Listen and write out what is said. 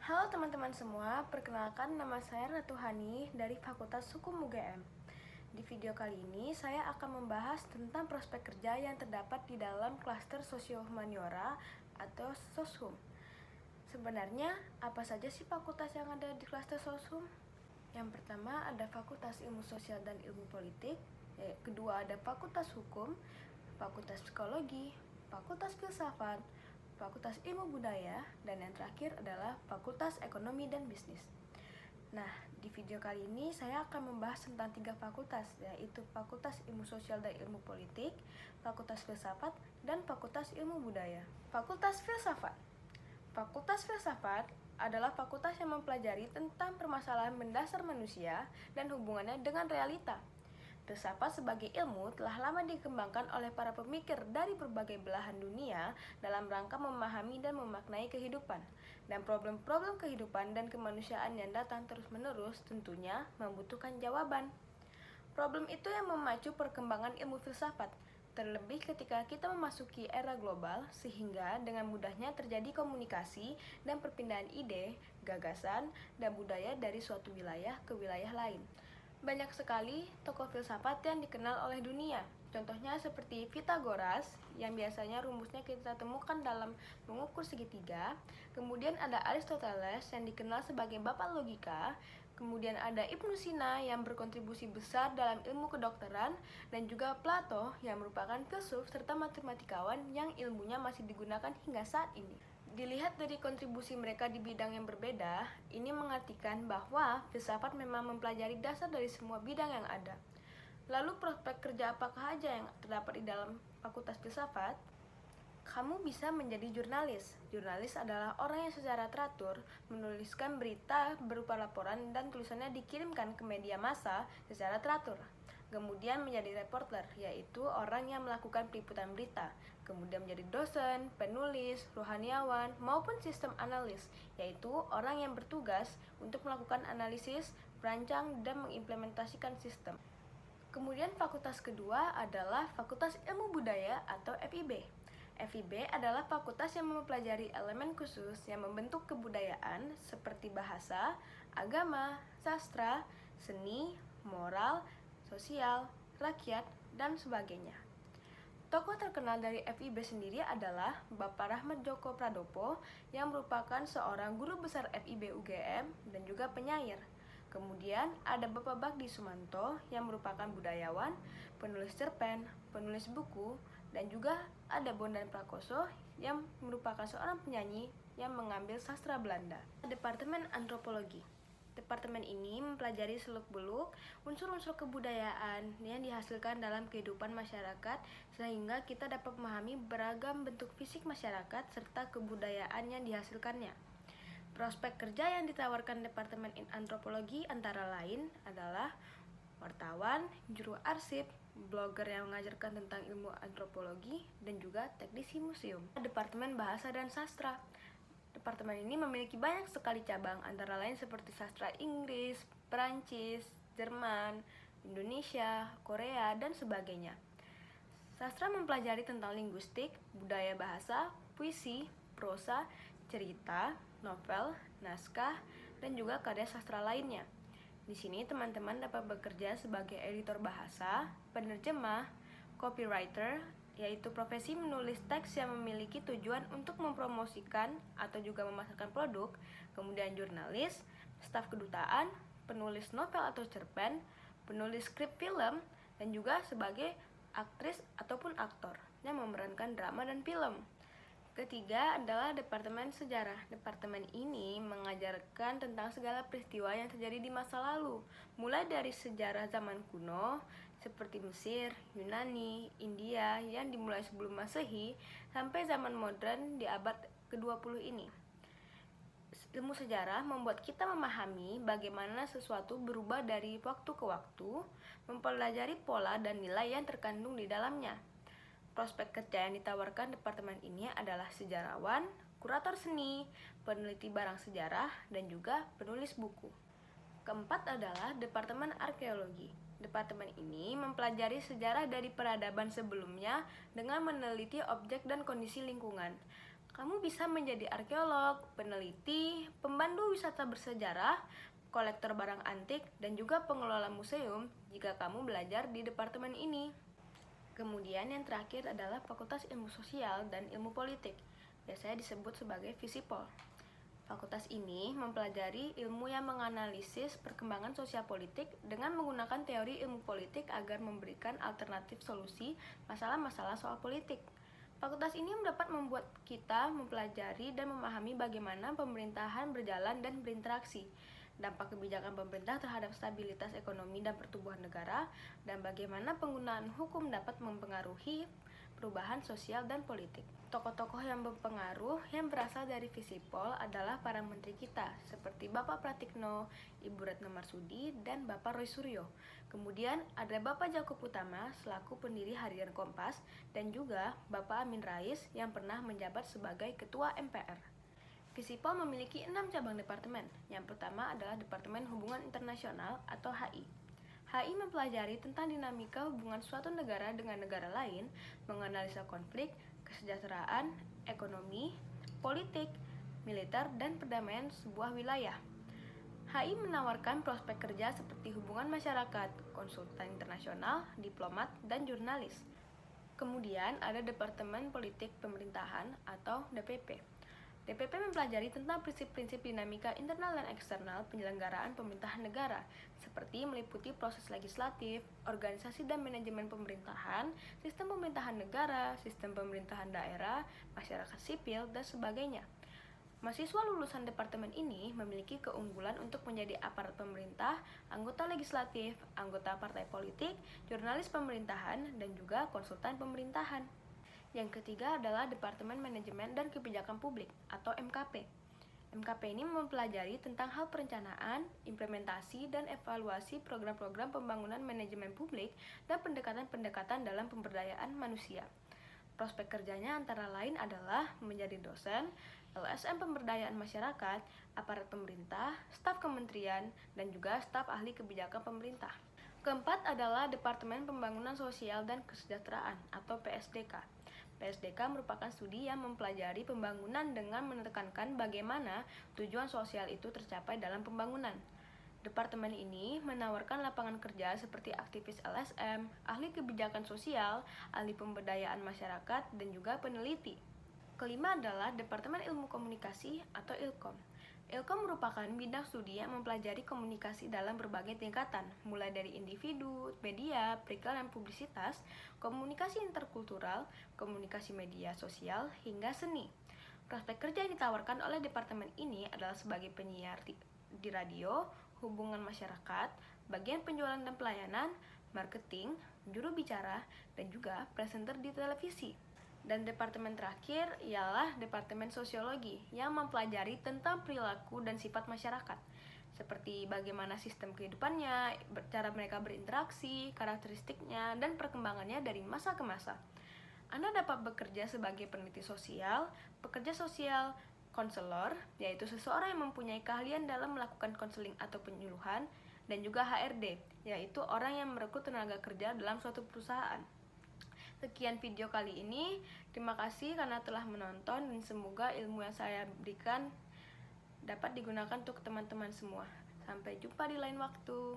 Halo teman-teman semua, perkenalkan nama saya Ratu Hani dari Fakultas Hukum UGM. Di video kali ini saya akan membahas tentang prospek kerja yang terdapat di dalam klaster Sosio-Humaniora atau Soshum. Sebenarnya, apa saja sih fakultas yang ada di klaster Soshum? Yang pertama ada Fakultas Ilmu Sosial dan Ilmu Politik, kedua ada Fakultas Hukum, Fakultas Psikologi, Fakultas Filsafat, Fakultas Ilmu Budaya, dan yang terakhir adalah Fakultas Ekonomi dan Bisnis. Nah, di video kali ini saya akan membahas tentang 3 fakultas, yaitu Fakultas Ilmu Sosial dan Ilmu Politik, Fakultas Filsafat, dan Fakultas Ilmu Budaya. Fakultas Filsafat. Fakultas Filsafat adalah fakultas yang mempelajari tentang permasalahan mendasar manusia dan hubungannya dengan realita. Filsafat sebagai ilmu telah lama dikembangkan oleh para pemikir dari berbagai belahan dunia dalam rangka memahami dan memaknai kehidupan. Dan problem-problem kehidupan dan kemanusiaan yang datang terus-menerus tentunya membutuhkan jawaban. Problem itu yang memacu perkembangan ilmu filsafat, terlebih ketika kita memasuki era global sehingga dengan mudahnya terjadi komunikasi dan perpindahan ide, gagasan, dan budaya dari suatu wilayah ke wilayah lain. Banyak sekali tokoh filsafat yang dikenal oleh dunia. Contohnya seperti Pythagoras yang biasanya rumusnya kita temukan dalam mengukur segitiga. Kemudian ada Aristoteles yang dikenal sebagai bapak logika. Kemudian ada Ibnu Sina yang berkontribusi besar dalam ilmu kedokteran, dan juga Plato yang merupakan filsuf serta matematikawan yang ilmunya masih digunakan hingga saat ini. Dilihat dari kontribusi mereka di bidang yang berbeda, ini mengartikan bahwa filsafat memang mempelajari dasar dari semua bidang yang ada. Lalu prospek kerja apakah aja yang terdapat di dalam Fakultas Filsafat? Kamu bisa menjadi jurnalis. Jurnalis adalah orang yang secara teratur menuliskan berita berupa laporan dan tulisannya dikirimkan ke media massa secara teratur. Kemudian menjadi reporter, yaitu orang yang melakukan peliputan berita. Kemudian menjadi dosen, penulis, rohaniawan, maupun sistem analis, yaitu orang yang bertugas untuk melakukan analisis, merancang, dan mengimplementasikan sistem. Kemudian fakultas kedua adalah Fakultas Ilmu Budaya atau FIB. FIB adalah fakultas yang mempelajari elemen khusus yang membentuk kebudayaan seperti bahasa, agama, sastra, seni, moral, sosial, rakyat, dan sebagainya. Tokoh terkenal dari FIB sendiri adalah Bapak Rahmat Djoko Pradopo yang merupakan seorang guru besar FIB UGM dan juga penyair. Kemudian ada Bapak Bagdi Sumanto yang merupakan budayawan, penulis cerpen, penulis buku, dan juga ada Bondan Prakoso yang merupakan seorang penyanyi yang mengambil sastra Belanda. Departemen Antropologi. Departemen ini mempelajari seluk-beluk unsur-unsur kebudayaan yang dihasilkan dalam kehidupan masyarakat sehingga kita dapat memahami beragam bentuk fisik masyarakat serta kebudayaan yang dihasilkannya. Prospek kerja yang ditawarkan Departemen Antropologi antara lain adalah wartawan, juru arsip, blogger yang mengajarkan tentang ilmu antropologi, dan juga teknisi museum. Departemen Bahasa dan Sastra. Departemen ini memiliki banyak sekali cabang, antara lain seperti sastra Inggris, Perancis, Jerman, Indonesia, Korea, dan sebagainya. Sastra mempelajari tentang linguistik, budaya bahasa, puisi, prosa, cerita, novel, naskah, dan juga karya sastra lainnya. Di sini teman-teman dapat bekerja sebagai editor bahasa, penerjemah, copywriter, yaitu profesi menulis teks yang memiliki tujuan untuk mempromosikan atau juga memasarkan produk, kemudian jurnalis, staf kedutaan, penulis novel atau cerpen, penulis skrip film, dan juga sebagai aktris ataupun aktor yang memerankan drama dan film. Ketiga adalah Departemen Sejarah. Departemen ini mengajarkan tentang segala peristiwa yang terjadi di masa lalu, mulai dari sejarah zaman kuno seperti Mesir, Yunani, India yang dimulai sebelum Masehi sampai zaman modern di abad ke-20 ini. Ilmu sejarah membuat kita memahami bagaimana sesuatu berubah dari waktu ke waktu, mempelajari pola dan nilai yang terkandung di dalamnya. Prospek kerja yang ditawarkan departemen ini adalah sejarawan, kurator seni, peneliti barang sejarah, dan juga penulis buku. Keempat adalah Departemen Arkeologi. Departemen ini mempelajari sejarah dari peradaban sebelumnya dengan meneliti objek dan kondisi lingkungan. Kamu bisa menjadi arkeolog, peneliti, pemandu wisata bersejarah, kolektor barang antik, dan juga pengelola museum jika kamu belajar di departemen ini. Kemudian yang terakhir adalah Fakultas Ilmu Sosial dan Ilmu Politik, biasanya disebut sebagai Visipol. Fakultas ini mempelajari ilmu yang menganalisis perkembangan sosial politik dengan menggunakan teori ilmu politik agar memberikan alternatif solusi masalah-masalah soal politik. Fakultas ini dapat membuat kita mempelajari dan memahami bagaimana pemerintahan berjalan dan berinteraksi, dampak kebijakan pemerintah terhadap stabilitas ekonomi dan pertumbuhan negara, dan bagaimana penggunaan hukum dapat mempengaruhi perubahan sosial dan politik. Tokoh-tokoh yang berpengaruh yang berasal dari Visipol adalah para menteri kita, seperti Bapak Pratikno, Ibu Retno Marsudi, dan Bapak Roy Suryo. Kemudian ada Bapak Djoko Utama selaku pendiri Harian Kompas, dan juga Bapak Amin Rais yang pernah menjabat sebagai Ketua MPR. Visipol memiliki 6 cabang departemen. Yang pertama adalah Departemen Hubungan Internasional atau HI. HI mempelajari tentang dinamika hubungan suatu negara dengan negara lain, menganalisa konflik, kesejahteraan, ekonomi, politik, militer, dan perdamaian sebuah wilayah. HI menawarkan prospek kerja seperti hubungan masyarakat, konsultan internasional, diplomat, dan jurnalis. Kemudian ada Departemen Politik Pemerintahan atau DPP. DPP mempelajari tentang prinsip-prinsip dinamika internal dan eksternal penyelenggaraan pemerintahan negara, seperti meliputi proses legislatif, organisasi dan manajemen pemerintahan, sistem pemerintahan negara, sistem pemerintahan daerah, masyarakat sipil, dan sebagainya. Mahasiswa lulusan departemen ini memiliki keunggulan untuk menjadi aparat pemerintah, anggota legislatif, anggota partai politik, jurnalis pemerintahan, dan juga konsultan pemerintahan. Yang ketiga adalah Departemen Manajemen dan Kebijakan Publik atau MKP. MKP ini mempelajari tentang hal perencanaan, implementasi, dan evaluasi program-program pembangunan manajemen publik dan pendekatan-pendekatan dalam pemberdayaan manusia. Prospek kerjanya antara lain adalah menjadi dosen, LSM pemberdayaan masyarakat, aparat pemerintah, staf kementerian, dan juga staf ahli kebijakan pemerintah. Keempat adalah Departemen Pembangunan Sosial dan Kesejahteraan atau PSDK. PSDK merupakan studi yang mempelajari pembangunan dengan menekankan bagaimana tujuan sosial itu tercapai dalam pembangunan. Departemen ini menawarkan lapangan kerja seperti aktivis LSM, ahli kebijakan sosial, ahli pemberdayaan masyarakat, dan juga peneliti. Kelima adalah Departemen Ilmu Komunikasi atau Ilkom. Ilkom merupakan bidang studi yang mempelajari komunikasi dalam berbagai tingkatan, mulai dari individu, media, perikel dan publisitas, komunikasi interkultural, komunikasi media sosial, hingga seni. Prospek kerja yang ditawarkan oleh departemen ini adalah sebagai penyiar di radio, hubungan masyarakat, bagian penjualan dan pelayanan, marketing, juru bicara, dan juga presenter di televisi. Dan departemen terakhir ialah Departemen Sosiologi yang mempelajari tentang perilaku dan sifat masyarakat, seperti bagaimana sistem kehidupannya, cara mereka berinteraksi, karakteristiknya, dan perkembangannya dari masa ke masa. Anda dapat bekerja sebagai peneliti sosial, pekerja sosial, konselor, yaitu seseorang yang mempunyai keahlian dalam melakukan konseling atau penyuluhan, dan juga HRD, yaitu orang yang merekrut tenaga kerja dalam suatu perusahaan. Sekian video kali ini, terima kasih karena telah menonton dan semoga ilmu yang saya berikan dapat digunakan untuk teman-teman semua. Sampai jumpa di lain waktu.